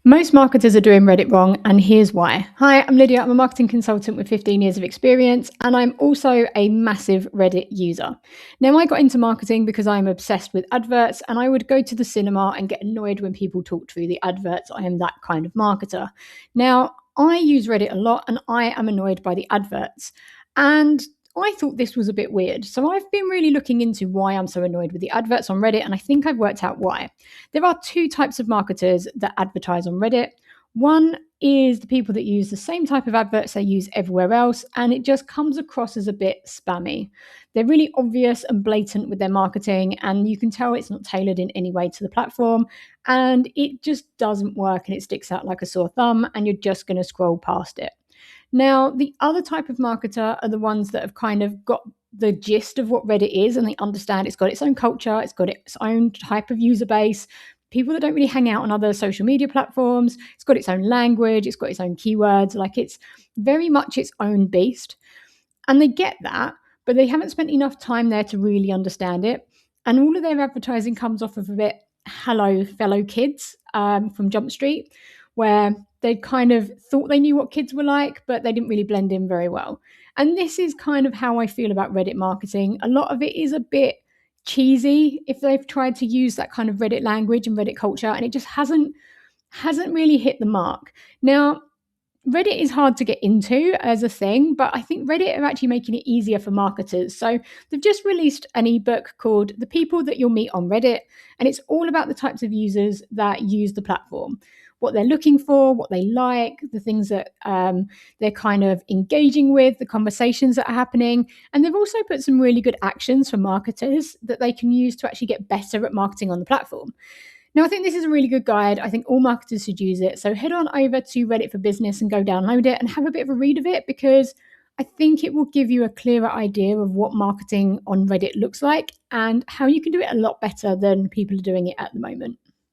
Most marketers are doing Reddit wrong, and here's why. Hi, I'm Lydia. I'm a marketing consultant with 15 years of experience, and I'm also a massive Reddit user. Now, I got into marketing because I'm obsessed with adverts, and I would go to the cinema and get annoyed when people talked through the adverts. I am that kind of marketer. Now, I use Reddit a lot, and I am annoyed by the adverts. And I thought this was a bit weird. So I've been really looking into why I'm so annoyed with the adverts on Reddit, and I think I've worked out why. There are two types of marketers that advertise on Reddit. One is the people that use the same type of adverts they use everywhere else, and it just comes across as a bit spammy. They're really obvious and blatant with their marketing, and you can tell it's not tailored in any way to the platform, and it just doesn't work and it sticks out like a sore thumb, and you're just going to scroll past it. Now, the other type of marketer are the ones that have kind of got the gist of what Reddit is and they understand it's got its own culture, it's got its own type of user base. People that don't really hang out on other social media platforms, it's got its own language, it's got its own keywords, like it's very much its own beast. And they get that, but they haven't spent enough time there to really understand it. And all of their advertising comes off of a bit hello, fellow kids from Jump Street, where they kind of thought they knew what kids were like, but they didn't really blend in very well. And this is kind of how I feel about Reddit marketing. A lot of it is a bit cheesy if they've tried to use that kind of Reddit language and Reddit culture, and it just hasn't really hit the mark. Now, Reddit is hard to get into as a thing, but I think Reddit are actually making it easier for marketers. So they've just released an ebook called The People That You'll Meet on Reddit, and it's all about the types of users that use the platform, what they're looking for, what they like, the things that they're kind of engaging with, the conversations that are happening. And they've also put some really good actions for marketers that they can use to actually get better at marketing on the platform. Now, I think this is a really good guide. I think all marketers should use it. So head on over to Reddit for Business and go download it and have a bit of a read of it, because I think it will give you a clearer idea of what marketing on Reddit looks like and how you can do it a lot better than people are doing it at the moment.